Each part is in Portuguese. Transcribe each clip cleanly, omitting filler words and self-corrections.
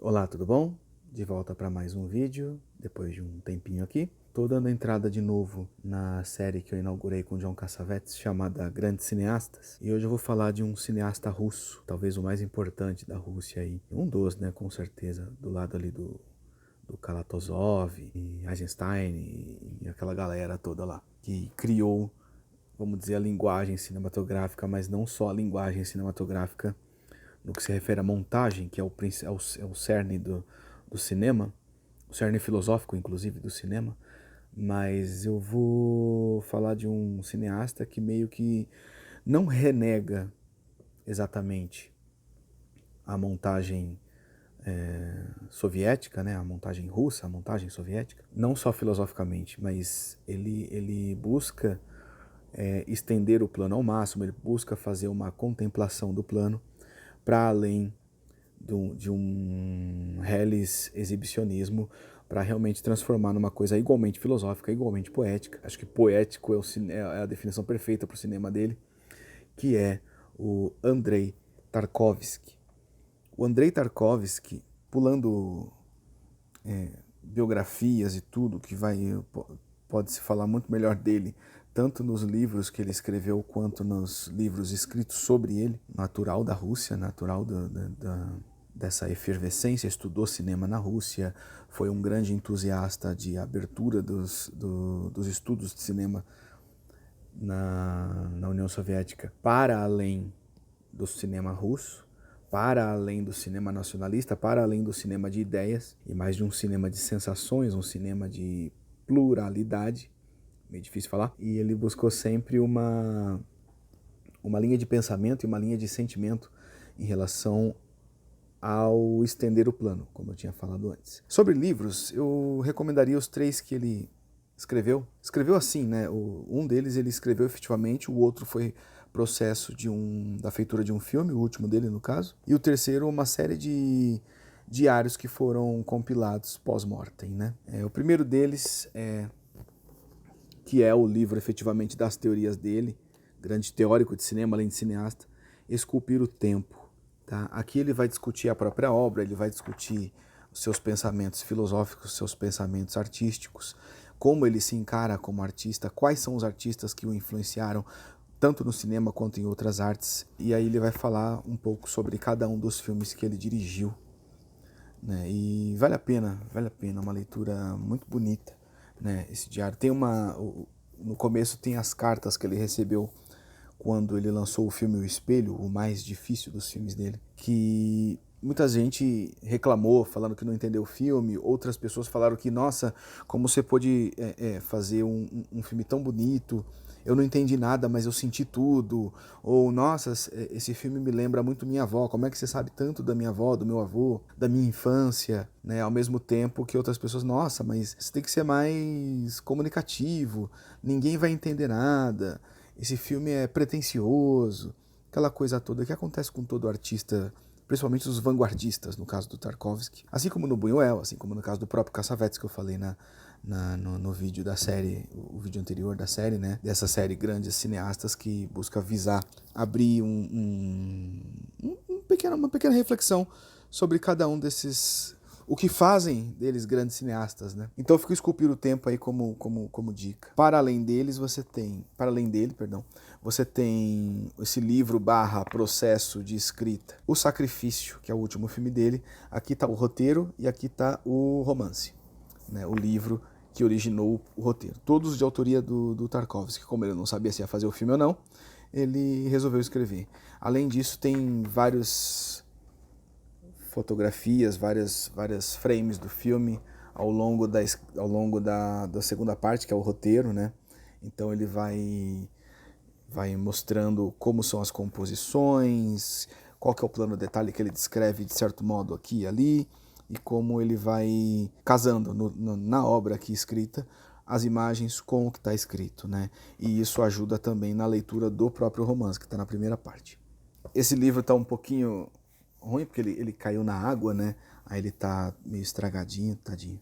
Olá, tudo bom? De volta para mais um vídeo, depois de um tempinho aqui. Tô dando entrada de novo na série que eu inaugurei com John Cassavetes, chamada Grandes Cineastas. E hoje eu vou falar de um cineasta russo, talvez o mais importante da Rússia aí. Um dos, né, com certeza, do lado ali do Kalatozov, e Eisenstein e aquela galera toda lá, que criou, vamos dizer, a linguagem cinematográfica, mas não só a linguagem cinematográfica, no que se refere à montagem, que é o cerne do cinema, o cerne filosófico, inclusive, do cinema, mas eu vou falar de um cineasta que meio que não renega exatamente a montagem soviética, né, a montagem russa, a montagem soviética, não só filosoficamente, mas ele busca estender o plano ao máximo, ele busca fazer uma contemplação do plano para além de um reles exibicionismo, para realmente transformar numa coisa igualmente filosófica, igualmente poética. Acho que poético é a definição perfeita para o cinema dele, que é o Andrei Tarkovsky. O Andrei Tarkovsky, pulando biografias e tudo, que pode-se falar muito melhor dele, tanto nos livros que ele escreveu, quanto nos livros escritos sobre ele, natural da Rússia, natural dessa efervescência, estudou cinema na Rússia, foi um grande entusiasta de abertura dos estudos de cinema na União Soviética para além do cinema russo, para além do cinema nacionalista, para além do cinema de ideias, e mais de um cinema de sensações, um cinema de pluralidade, meio difícil falar, e ele buscou sempre uma linha de pensamento e uma linha de sentimento em relação ao estender o plano, como eu tinha falado antes. Sobre livros, eu recomendaria os três que ele escreveu. Escreveu assim, né? Um deles ele escreveu efetivamente, o outro foi processo da feitura de um filme, o último dele no caso. E o terceiro, uma série de diários que foram compilados pós-mortem, né? O primeiro deles que é o livro efetivamente das teorias dele, grande teórico de cinema, além de cineasta, Esculpir o Tempo. Tá? Aqui ele vai discutir a própria obra, ele vai discutir os seus pensamentos filosóficos, seus pensamentos artísticos, como ele se encara como artista, quais são os artistas que o influenciaram, tanto no cinema quanto em outras artes. E aí ele vai falar um pouco sobre cada um dos filmes que ele dirigiu. Né? E vale a pena, uma leitura muito bonita. Né? Esse diário tem no começo tem as cartas que ele recebeu quando ele lançou o filme O Espelho, o mais difícil dos filmes dele, que muita gente reclamou, falando que não entendeu o filme, outras pessoas falaram que, nossa, como você pôde fazer um filme tão bonito, eu não entendi nada, mas eu senti tudo, ou, nossa, esse filme me lembra muito minha avó, como é que você sabe tanto da minha avó, do meu avô, da minha infância, né? Ao mesmo tempo que outras pessoas, nossa, mas você tem que ser mais comunicativo, ninguém vai entender nada, esse filme é pretensioso, aquela coisa toda que acontece com todo artista, principalmente os vanguardistas, no caso do Tarkovsky, assim como no Buñuel, assim como no caso do próprio Cassavetes, que eu falei no vídeo da série, o vídeo anterior da série, né? Dessa série Grandes Cineastas, que busca visar abrir uma pequena reflexão sobre cada um desses, o que fazem deles grandes cineastas, né? Então eu fico Esculpir o Tempo aí como dica. Para além dele, perdão, você tem esse livro / processo de escrita, O Sacrifício, que é o último filme dele. Aqui está o roteiro e aqui está o romance, né? O livro que originou o roteiro. Todos de autoria do Tarkovsky. Como ele não sabia se ia fazer o filme ou não, ele resolveu escrever. Além disso, tem vários fotografias, várias frames do filme ao longo da segunda parte, que é o roteiro, né? Então ele vai mostrando como são as composições, qual que é o plano detalhe que ele descreve de certo modo aqui e ali, e como ele vai casando na obra aqui escrita as imagens com o que está escrito, né? E isso ajuda também na leitura do próprio romance, que está na primeira parte. Esse livro está um pouquinho ruim, porque ele caiu na água, né? Aí ele tá meio estragadinho, tadinho.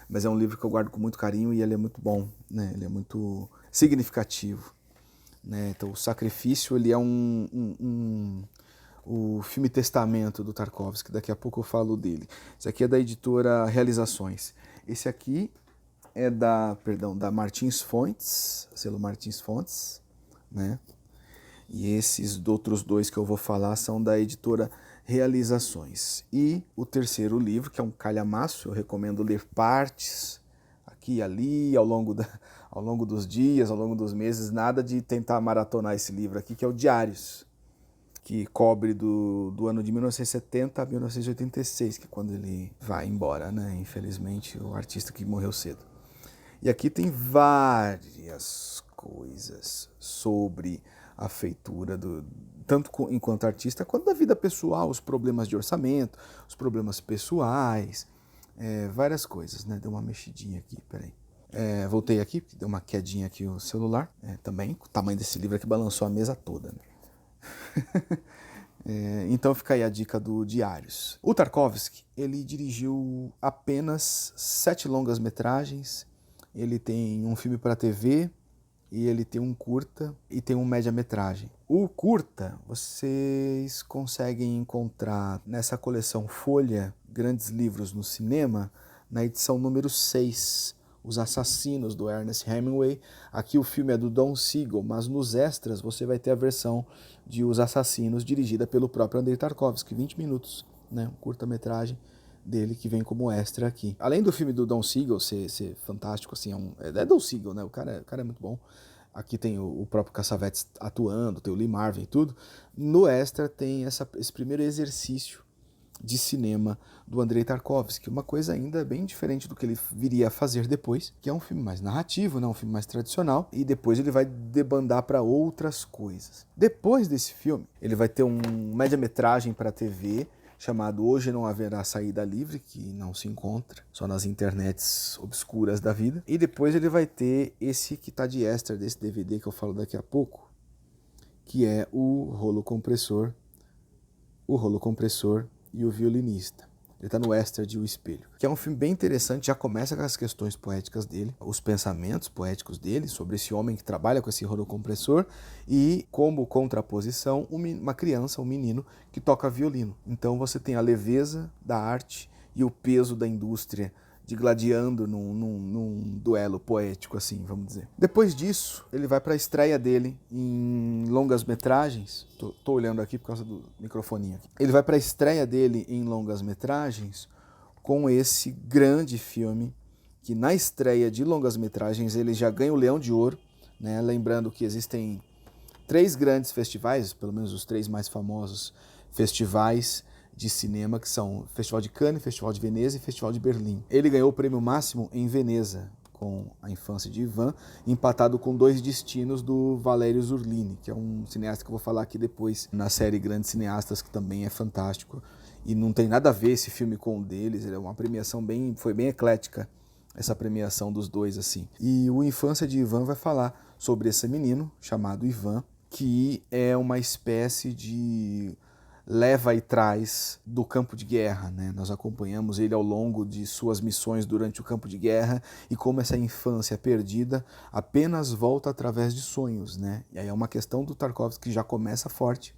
Mas é um livro que eu guardo com muito carinho e ele é muito bom, né? Ele é muito significativo, né? Então o Sacrifício, ele é o filme Testamento do Tarkovsky, daqui a pouco eu falo dele. Esse aqui é da editora Realizações. Esse aqui é da Martins Fontes, selo Martins Fontes, né? E esses outros dois que eu vou falar são da editora Realizações. E o terceiro livro, que é um calhamaço, eu recomendo ler partes, aqui e ali, ao longo dos dias, ao longo dos meses, nada de tentar maratonar esse livro aqui, que é o Diários, que cobre do ano de 1970 a 1986, que é quando ele vai embora, né? Infelizmente, o artista que morreu cedo. E aqui tem várias coisas sobre a feitura tanto enquanto artista, quanto da vida pessoal, os problemas de orçamento, os problemas pessoais, várias coisas, né? Deu uma mexidinha aqui, peraí. Voltei aqui, deu uma quedinha aqui o celular, também, o tamanho desse livro aqui balançou a mesa toda, né? Então fica aí a dica do Diários. O Tarkovsky, ele dirigiu apenas 7 longas-metragens, ele tem um filme para TV, e ele tem um curta e tem um média-metragem. O curta vocês conseguem encontrar nessa coleção Folha, Grandes Livros no Cinema, na edição número 6, Os Assassinos, do Ernest Hemingway. Aqui o filme é do Don Siegel, mas nos extras você vai ter a versão de Os Assassinos, dirigida pelo próprio Andrei Tarkovsky, 20 minutos, né? Um curta-metragem dele que vem como extra aqui. Além do filme do Don Siegel ser fantástico, assim, é Don Siegel, né? O cara é muito bom. Aqui tem o próprio Cassavetes atuando, tem o Lee Marvin e tudo. No extra tem esse primeiro exercício de cinema do Andrei Tarkovsky, uma coisa ainda bem diferente do que ele viria a fazer depois, que é um filme mais narrativo, né? Um filme mais tradicional, e depois ele vai debandar para outras coisas. Depois desse filme, ele vai ter um média-metragem para TV, chamado Hoje Não Haverá Saída Livre, que não se encontra, só nas internets obscuras da vida. E depois ele vai ter esse que está de extra desse DVD que eu falo daqui a pouco, que é o Rolo Compressor e o Violinista. Ele está no extra de O Espelho, que é um filme bem interessante, já começa com as questões poéticas dele, os pensamentos poéticos dele sobre esse homem que trabalha com esse rolo-compressor e, como contraposição, uma criança, um menino, que toca violino. Então você tem a leveza da arte e o peso da indústria digladiando num duelo poético, assim, vamos dizer. Depois disso, ele vai para a estreia dele em longas-metragens. Tô olhando aqui por causa do microfoninho aqui. Ele vai para a estreia dele em longas-metragens com esse grande filme, que na estreia de longas-metragens ele já ganha o Leão de Ouro, né? Lembrando que existem 3 grandes festivais, pelo menos os 3 mais famosos festivais de cinema, que são o Festival de Cannes, Festival de Veneza e Festival de Berlim. Ele ganhou o prêmio máximo em Veneza, com A Infância de Ivan, empatado com Dois Destinos, do Valério Zurlini, que é um cineasta que eu vou falar aqui depois, na série Grandes Cineastas, que também é fantástico. E não tem nada a ver esse filme com o deles, é uma premiação foi bem eclética, essa premiação dos dois, assim. E o Infância de Ivan vai falar sobre esse menino, chamado Ivan, que é uma espécie de leva e traz do campo de guerra, né? Nós acompanhamos ele ao longo de suas missões durante o campo de guerra e como essa infância perdida apenas volta através de sonhos, né? E aí é uma questão do Tarkovsky que já começa forte,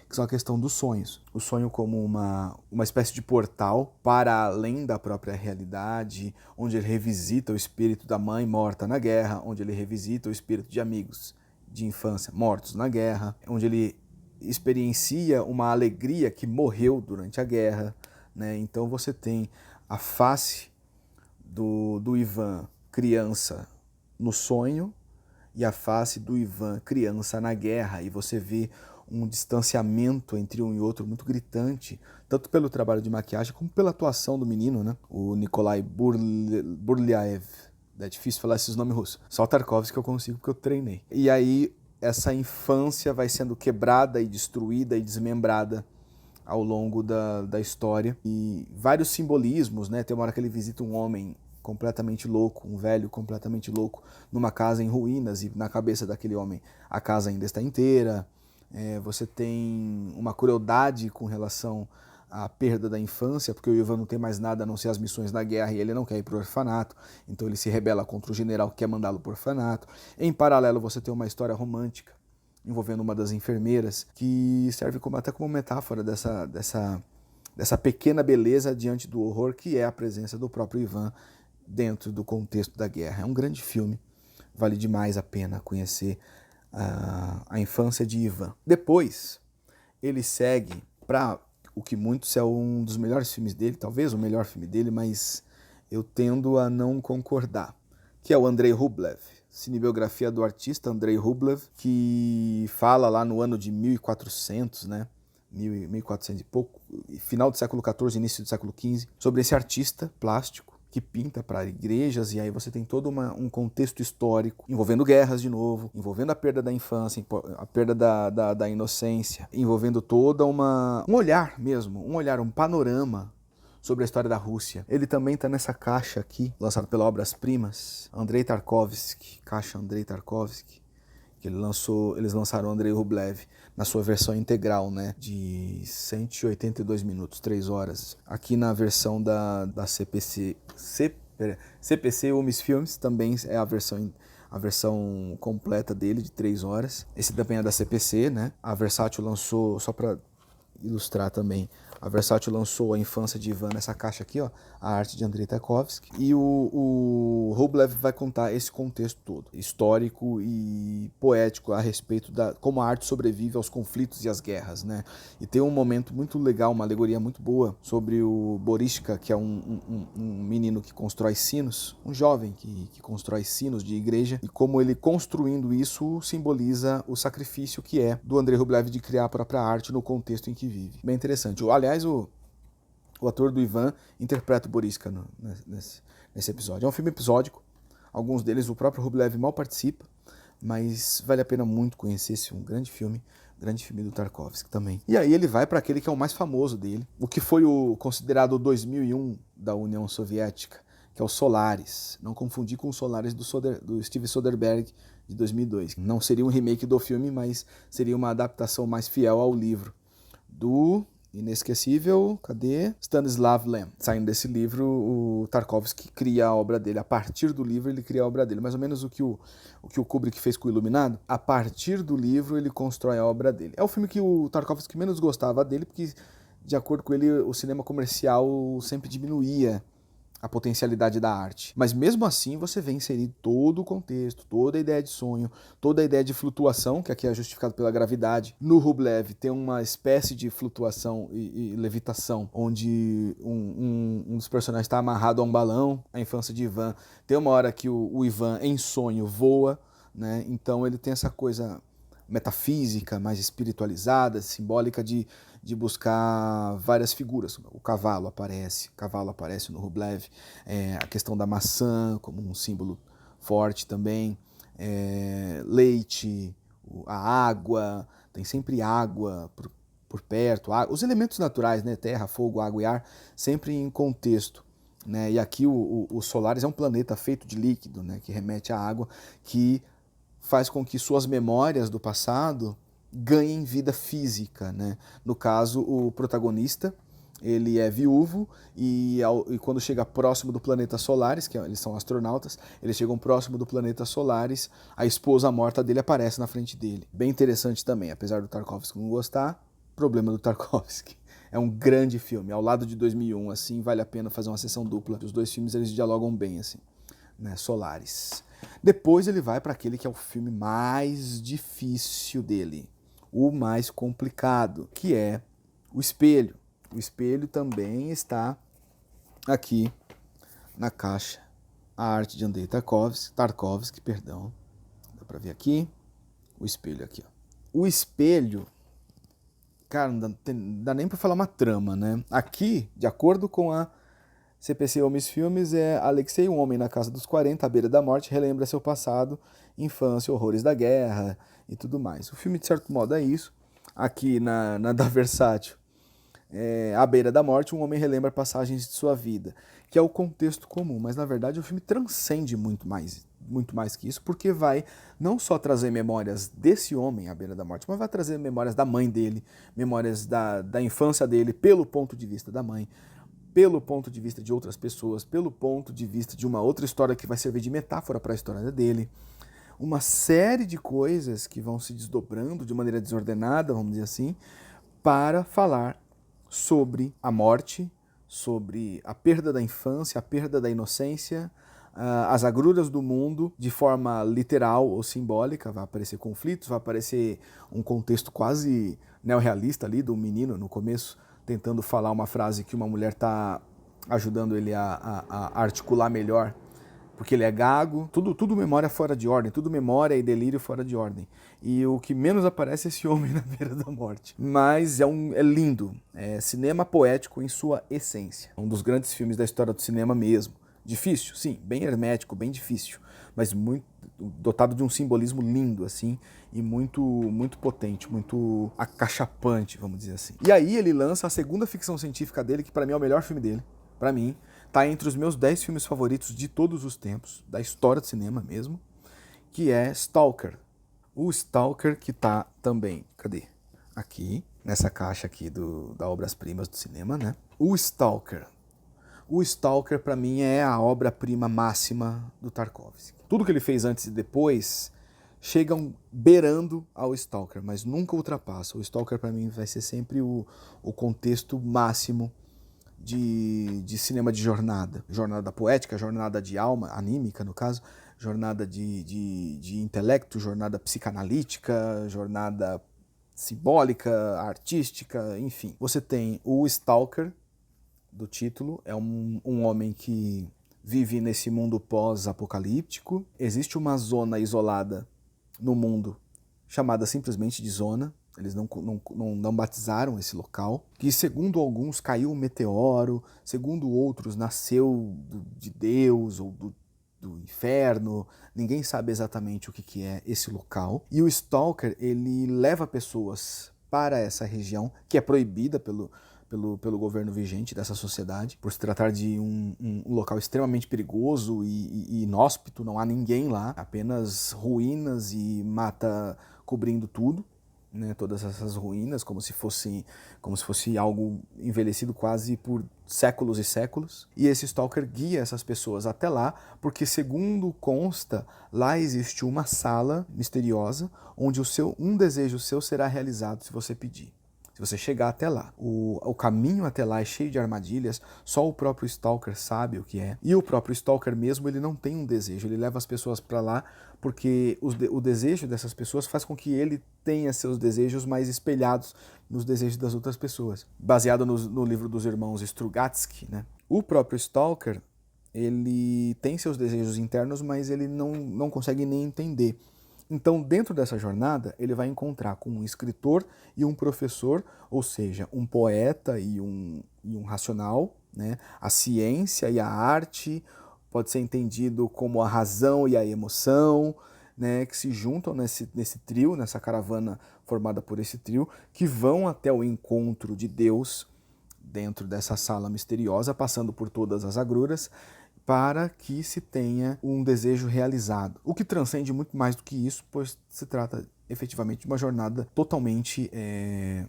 que são a questão dos sonhos. O sonho como uma espécie de portal para além da própria realidade, onde ele revisita o espírito da mãe morta na guerra, onde ele revisita o espírito de amigos de infância mortos na guerra, onde ele experiencia uma alegria que morreu durante a guerra, né? Então você tem a face do Ivan criança no sonho e a face do Ivan criança na guerra, e você vê um distanciamento entre um e outro muito gritante, tanto pelo trabalho de maquiagem como pela atuação do menino, né? O Nikolai Burlyaev. É difícil falar esses nomes russos. Só o Tarkovsky que eu consigo porque eu treinei. E aí essa infância vai sendo quebrada e destruída e desmembrada ao longo da história. E vários simbolismos, né? Tem uma hora que ele visita um homem completamente louco, um velho completamente louco, numa casa em ruínas, e na cabeça daquele homem a casa ainda está inteira. Você tem uma crueldade com relação à perda da infância, porque o Ivan não tem mais nada a não ser as missões na guerra e ele não quer ir para o orfanato, então ele se rebela contra o general que quer mandá-lo para o orfanato. Em paralelo, você tem uma história romântica envolvendo uma das enfermeiras, que serve até como metáfora dessa pequena beleza diante do horror que é a presença do próprio Ivan dentro do contexto da guerra. É um grande filme, vale demais a pena conhecer a infância de Ivan. Depois, ele segue para o que muitos é um dos melhores filmes dele, talvez o melhor filme dele, mas eu tendo a não concordar, que é o Andrei Rublev, cinebiografia do artista Andrei Rublev, que fala lá no ano de 1400, né? 1400 e pouco, final do século XIV, início do século XV, sobre esse artista plástico que pinta para igrejas, e aí você tem todo um contexto histórico envolvendo guerras de novo, envolvendo a perda da infância, a perda da inocência, envolvendo toda um olhar mesmo, um panorama sobre a história da Rússia. Ele também está nessa caixa aqui, lançado pela Obras Primas, Andrei Tarkovsky, caixa Andrei Tarkovsky, que eles lançaram o Andrei Rublev na sua versão integral, né, de 182 minutos, 3 horas. Aqui na versão da CPC Umis Filmes também é a versão completa dele, de 3 horas. Esse também é da CPC, né? A Versátil lançou, só para ilustrar também, a Versátil lançou A Infância de Ivan nessa caixa aqui, ó, a arte de Andrei Tarkovsky. E o Rublev vai contar esse contexto todo, histórico e poético, a respeito da como a arte sobrevive aos conflitos e às guerras, né? E tem um momento muito legal, uma alegoria muito boa sobre o Borishka, que é um menino que constrói sinos, um jovem que constrói sinos de igreja, e como ele construindo isso simboliza o sacrifício que é do Andrei Rublev de criar a própria arte no contexto em que vive. Bem interessante. Aliás, o ator do Ivan interpreta o Borishka nesse episódio. É um filme episódico, alguns deles o próprio Rublev mal participa, mas vale a pena muito conhecer esse grande filme do Tarkovsky também. E aí ele vai para aquele que é o mais famoso dele, o que foi considerado o 2001 da União Soviética, que é o Solaris. Não confundir com o Solaris do Steven Soderbergh, de 2002. Não seria um remake do filme, mas seria uma adaptação mais fiel ao livro do inesquecível, Stanislav Lem. Saindo desse livro, o Tarkovsky cria a obra dele. A partir do livro, ele cria a obra dele. Mais ou menos o que o Kubrick fez com o Iluminado. A partir do livro, ele constrói a obra dele. É o filme que o Tarkovsky menos gostava dele, porque, de acordo com ele, o cinema comercial sempre diminuía a potencialidade da arte. Mas mesmo assim você vê inserido todo o contexto, toda a ideia de sonho, toda a ideia de flutuação, que aqui é justificado pela gravidade. No Rublev tem uma espécie de flutuação e levitação, onde um dos personagens está amarrado a um balão. A infância de Ivan, tem uma hora que o Ivan em sonho voa, né? Então ele tem essa coisa metafísica, mais espiritualizada, simbólica de buscar várias figuras. O cavalo aparece no Rublev, a questão da maçã como um símbolo forte também, leite, a água, tem sempre água por perto, os elementos naturais, né? Terra, fogo, água e ar, sempre em contexto. Né? E aqui o Solaris é um planeta feito de líquido, né? Que remete à água, que faz com que suas memórias do passado ganhem vida física, né? No caso, o protagonista, ele é viúvo e quando chega próximo do planeta Solaris, que eles são astronautas, eles chegam próximo do planeta Solaris, a esposa morta dele aparece na frente dele. Bem interessante também, apesar do Tarkovsky não gostar, problema do Tarkovsky. É um grande filme, ao lado de 2001, assim, vale a pena fazer uma sessão dupla. Os dois filmes, eles dialogam bem, assim, né? Solaris. Depois ele vai para aquele que é o filme mais difícil dele, o mais complicado, que é O Espelho. O Espelho também está aqui na caixa. A arte de Andrei Tarkovsky, perdão. Dá para ver aqui. O Espelho aqui, ó. O Espelho, cara, não dá nem para falar uma trama, né? Aqui, de acordo com a CPC Homens Filmes, Alexei, um homem na casa dos 40, à beira da morte, relembra seu passado, infância, horrores da guerra e tudo mais. O filme, de certo modo, é isso. Aqui na da Versátil, à beira da morte, um homem relembra passagens de sua vida, que é o contexto comum, mas na verdade o filme transcende muito mais que isso, porque vai não só trazer memórias desse homem à beira da morte, mas vai trazer memórias da mãe dele, memórias da infância dele, pelo ponto de vista da mãe, pelo ponto de vista de outras pessoas, pelo ponto de vista de uma outra história que vai servir de metáfora para a história dele. uma série de coisas que vão se desdobrando de maneira desordenada, vamos dizer assim, para falar sobre a morte, sobre a perda da infância, a perda da inocência, as agruras do mundo de forma literal ou simbólica. Vai aparecer conflitos, vai aparecer um contexto quase neorrealista ali do menino no começo tentando falar uma frase que uma mulher está ajudando ele a articular melhor, porque ele é gago, tudo memória fora de ordem, tudo memória e delírio fora de ordem. E o que menos aparece é esse homem na beira da morte. Mas é lindo, é cinema poético em sua essência. Um dos grandes filmes da história do cinema mesmo. Difícil, sim, bem hermético, bem difícil, mas muito dotado de um simbolismo lindo, assim, e muito potente, muito acachapante, vamos dizer assim. E aí ele lança a segunda ficção científica dele, que para mim é o melhor filme dele, para mim, tá entre os meus 10 filmes favoritos de todos os tempos, da história do cinema mesmo, que é Stalker. O Stalker que tá também, cadê? Aqui, nessa caixa aqui da Obras-Primas do cinema, né? O Stalker. O Stalker, para mim, é a obra-prima máxima do Tarkovsky. Tudo que ele fez antes e depois chegam beirando ao Stalker, mas nunca ultrapassa. O Stalker, para mim, vai ser sempre o contexto máximo de cinema de jornada. Jornada poética, jornada de alma, anímica no caso, jornada de intelecto, jornada psicanalítica, jornada simbólica, artística, enfim. Você tem o Stalker, do título, é um homem que vive nesse mundo pós-apocalíptico. Existe uma zona isolada no mundo chamada simplesmente de zona. Eles não batizaram esse local. Que, segundo alguns, caiu um meteoro. Segundo outros, nasceu de Deus ou do inferno. Ninguém sabe exatamente o que é esse local. E o Stalker, ele leva pessoas para essa região, que é proibida pelo governo vigente dessa sociedade, por se tratar de um local extremamente perigoso e inóspito. Não há ninguém lá, apenas ruínas e mata cobrindo tudo, né? Todas essas ruínas, como se fosse algo envelhecido quase por séculos e séculos. E esse Stalker guia essas pessoas até lá, porque, segundo consta, lá existe uma sala misteriosa onde um desejo seu será realizado se você pedir. Se você chegar até lá. O caminho até lá é cheio de armadilhas, só o próprio Stalker sabe o que é. E o próprio Stalker mesmo, ele não tem um desejo, ele leva as pessoas para lá porque o desejo dessas pessoas faz com que ele tenha seus desejos mais espelhados nos desejos das outras pessoas. Baseado no livro dos irmãos Strugatsky, né? O próprio Stalker, ele tem seus desejos internos, mas ele não consegue nem entender. Então, dentro dessa jornada, ele vai encontrar com um escritor e um professor, ou seja, um poeta e um racional, né? A ciência e a arte pode ser entendido como a razão e a emoção, né? Que se juntam nesse trio, nessa caravana formada por esse trio, que vão até o encontro de Deus dentro dessa sala misteriosa, passando por todas as agruras, para que se tenha um desejo realizado. O que transcende muito mais do que isso, pois se trata efetivamente de uma jornada totalmente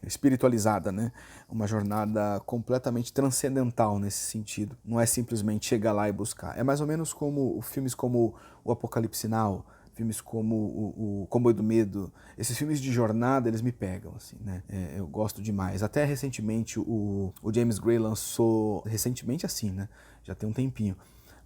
espiritualizada, né? Uma jornada completamente transcendental nesse sentido. Não é simplesmente chegar lá e buscar. É mais ou menos como filmes como o Apocalipse Now, filmes como o Comboio do Medo. Esses filmes de jornada, eles me pegam, assim, né? Eu gosto demais. Até recentemente o James Gray lançou, recentemente assim, né? Já tem um tempinho,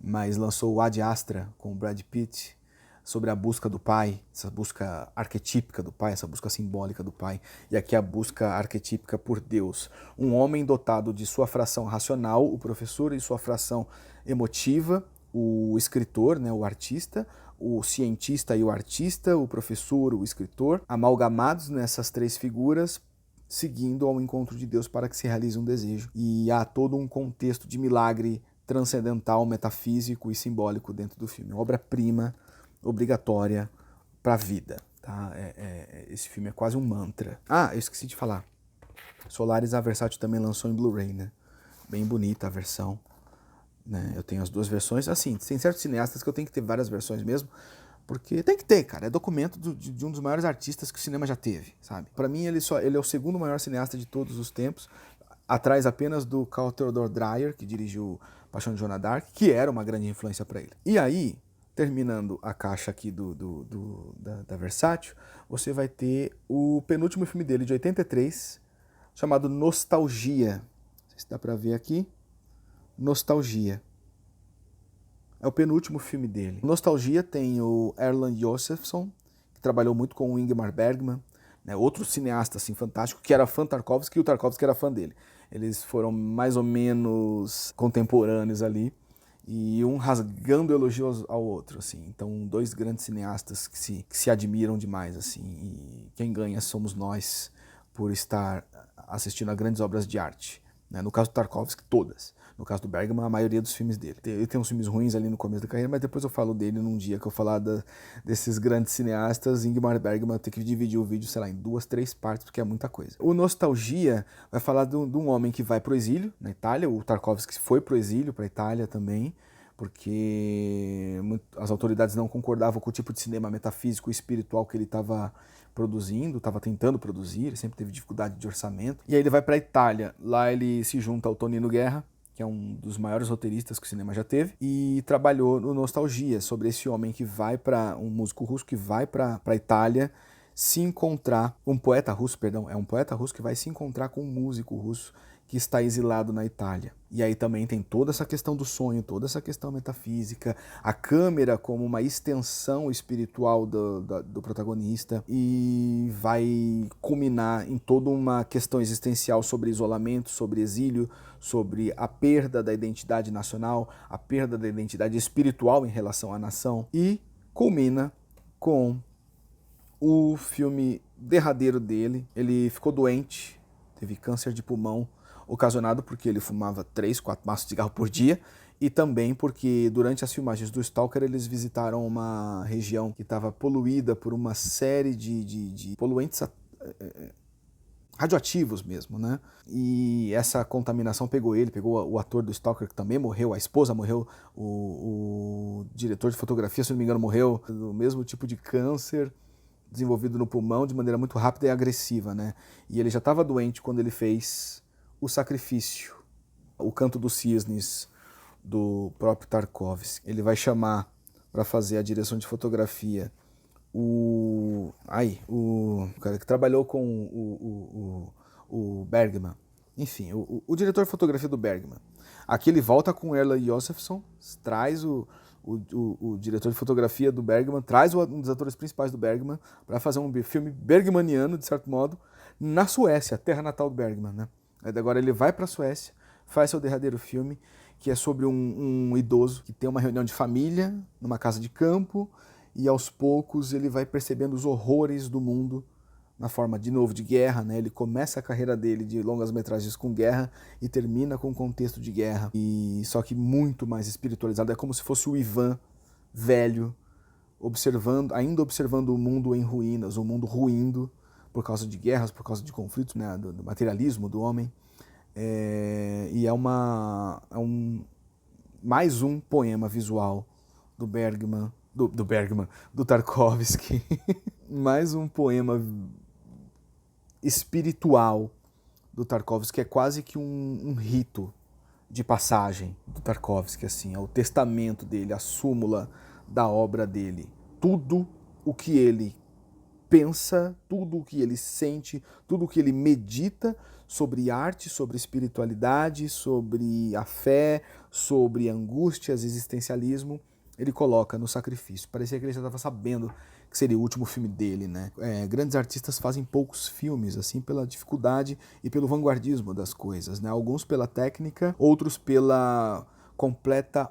mas lançou o Ad Astra com o Brad Pitt, sobre a busca do pai, essa busca arquetípica do pai, essa busca simbólica do pai, e aqui a busca arquetípica por Deus. Um homem dotado de sua fração racional, o professor, e sua fração emotiva, o escritor, né, o artista, o cientista e o artista, o professor, o escritor, amalgamados nessas três figuras, seguindo ao encontro de Deus para que se realize um desejo. E há todo um contexto de milagre transcendental, metafísico e simbólico dentro do filme. Obra-prima, obrigatória para a vida. Tá? Esse filme é quase um mantra. Ah, eu esqueci de falar. Solaris, a Versátil também lançou em Blu-ray, né? Bem bonita a versão. Né? Eu tenho as duas versões. Assim, tem certos cineastas que eu tenho que ter várias versões mesmo, porque tem que ter, cara. É documento de um dos maiores artistas que o cinema já teve, sabe? Para mim, ele é o segundo maior cineasta de todos os tempos, atrás apenas do Carl Theodor Dreyer, que dirigiu Paixão de Joana d'Arc, que era uma grande influência para ele. E aí, terminando a caixa aqui da Versátil, você vai ter o penúltimo filme dele, de 83, chamado Nostalgia. Não sei se dá pra ver aqui. Nostalgia. É o penúltimo filme dele. Nostalgia tem o Erland Josephson, que trabalhou muito com o Ingmar Bergman, né, outro cineasta assim, fantástico, que era fã do Tarkovsky e o Tarkovsky era fã dele. Eles foram mais ou menos contemporâneos ali, e um rasgando elogios ao outro, assim. Então, dois grandes cineastas que se admiram demais, assim. E quem ganha somos nós por estar assistindo a grandes obras de arte. Né? No caso do Tarkovsky, todas. No caso do Bergman, a maioria dos filmes dele. Ele tem uns filmes ruins ali no começo da carreira, mas depois eu falo dele num dia que eu falar desses grandes cineastas. Ingmar Bergman, tem que dividir o vídeo, sei lá, em 2, 3 partes, porque é muita coisa. O Nostalgia vai falar de um homem que vai pro exílio, na Itália. O Tarkovsky foi pro exílio, pra Itália também, porque as autoridades não concordavam com o tipo de cinema metafísico e espiritual que ele estava produzindo, estava tentando produzir, ele sempre teve dificuldade de orçamento. E aí ele vai para a Itália, lá ele se junta ao Tonino Guerra, que é um dos maiores roteiristas que o cinema já teve, e trabalhou no Nostalgia, sobre esse homem que vai para, um músico russo que vai para a Itália se encontrar, um poeta russo, perdão, é um poeta russo que vai se encontrar com um músico russo que está exilado na Itália. E aí também tem toda essa questão do sonho, toda essa questão metafísica, a câmera como uma extensão espiritual do protagonista, e vai culminar em toda uma questão existencial sobre isolamento, sobre exílio, sobre a perda da identidade nacional, a perda da identidade espiritual em relação à nação, e culmina com o filme derradeiro dele. Ele ficou doente, teve câncer de pulmão, ocasionado porque ele fumava 3, 4 maços de cigarro por dia, e também porque durante as filmagens do Stalker eles visitaram uma região que estava poluída por uma série de poluentes radioativos mesmo, né? E essa contaminação pegou ele, pegou o ator do Stalker, que também morreu, a esposa morreu, o diretor de fotografia, se não me engano, morreu do mesmo tipo de câncer desenvolvido no pulmão de maneira muito rápida e agressiva, né? E ele já estava doente quando ele fez O Sacrifício, O Canto dos Cisnes, do próprio Tarkovsky. Ele vai chamar para fazer a direção de fotografia o cara que trabalhou com o Bergman. Enfim, diretor de fotografia do Bergman. Aqui ele volta com Erland Josephson, traz o diretor de fotografia do Bergman, traz um dos atores principais do Bergman para fazer um filme bergmaniano, de certo modo, na Suécia, terra natal do Bergman, né? Agora ele vai para a Suécia, faz seu derradeiro filme, que é sobre um idoso que tem uma reunião de família numa casa de campo, e aos poucos ele vai percebendo os horrores do mundo na forma, de novo, de guerra, né? Ele começa a carreira dele de longas metragens com guerra e termina com um contexto de guerra, e só que muito mais espiritualizado. É como se fosse o Ivan velho, ainda observando o mundo em ruínas, o mundo ruindo por causa de guerras, por causa de conflitos, né? do materialismo do homem. E mais um poema visual do Bergman, do Tarkovsky, mais um poema espiritual do Tarkovsky, que é quase que um rito de passagem do Tarkovsky, assim, é o testamento dele, a súmula da obra dele. Tudo o que ele pensa, tudo o que ele sente, tudo o que ele medita sobre arte, sobre espiritualidade, sobre a fé, sobre angústias, existencialismo, ele coloca no Sacrifício. Parecia que ele já estava sabendo que seria o último filme dele, né? Grandes artistas fazem poucos filmes, assim, pela dificuldade e pelo vanguardismo das coisas, né? Alguns pela técnica, outros pela completa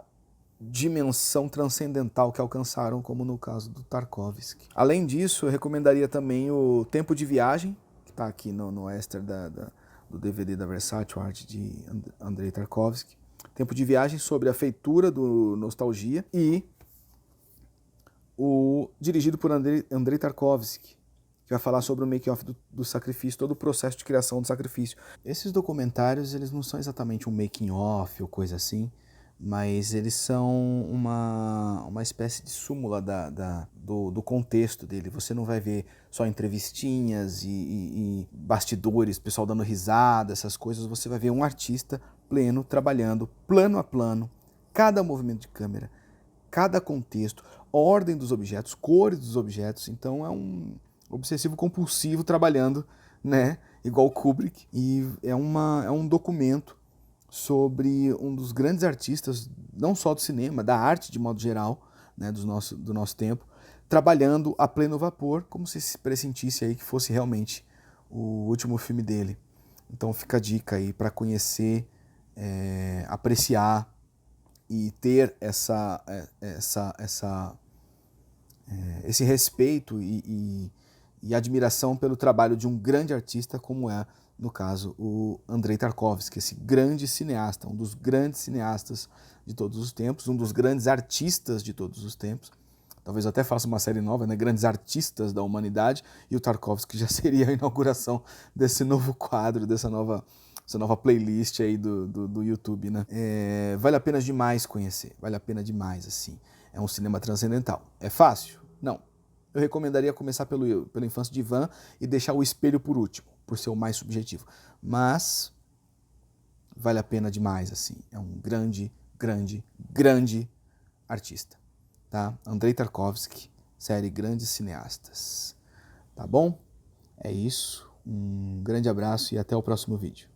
dimensão transcendental que alcançaram, como no caso do Tarkovsky. Além disso, eu recomendaria também o Tempo de Viagem, que está aqui no extra do DVD da Versátil, arte de Andrei Tarkovsky. Tempo de Viagem, sobre a feitura do Nostalgia, e dirigido por Andrei Tarkovsky, que vai falar sobre o make-off do Sacrifício, todo o processo de criação do Sacrifício. Esses documentários, eles não são exatamente um making-off ou coisa assim, mas eles são uma espécie de súmula do contexto dele. Você não vai ver só entrevistinhas e bastidores, pessoal dando risada, essas coisas. Você vai ver um artista pleno, trabalhando, plano a plano, cada movimento de câmera, cada contexto, ordem dos objetos, cores dos objetos. Então é um obsessivo compulsivo trabalhando, né, igual Kubrick, e é um documento sobre um dos grandes artistas, não só do cinema, da arte de modo geral, né, do nosso tempo, trabalhando a pleno vapor, como se pressentisse aí que fosse realmente o último filme dele. Então fica a dica aí para conhecer, apreciar e ter esse respeito e admiração pelo trabalho de um grande artista como é, no caso, o Andrei Tarkovsky, esse grande cineasta, um dos grandes cineastas de todos os tempos, um dos grandes artistas de todos os tempos. Talvez eu até faça uma série nova, né? Grandes artistas da humanidade, e o Tarkovsky já seria a inauguração desse novo quadro, essa nova playlist aí do YouTube, né? Vale a pena demais conhecer, vale a pena demais, assim. É um cinema transcendental. É fácil? Não. Eu recomendaria começar pela Infância de Ivan e deixar O Espelho por último, por ser o mais subjetivo. Mas vale a pena demais, assim. É um grande, grande, grande artista. Tá? Andrei Tarkovsky, série Grandes Cineastas. Tá bom? É isso. Um grande abraço e até o próximo vídeo.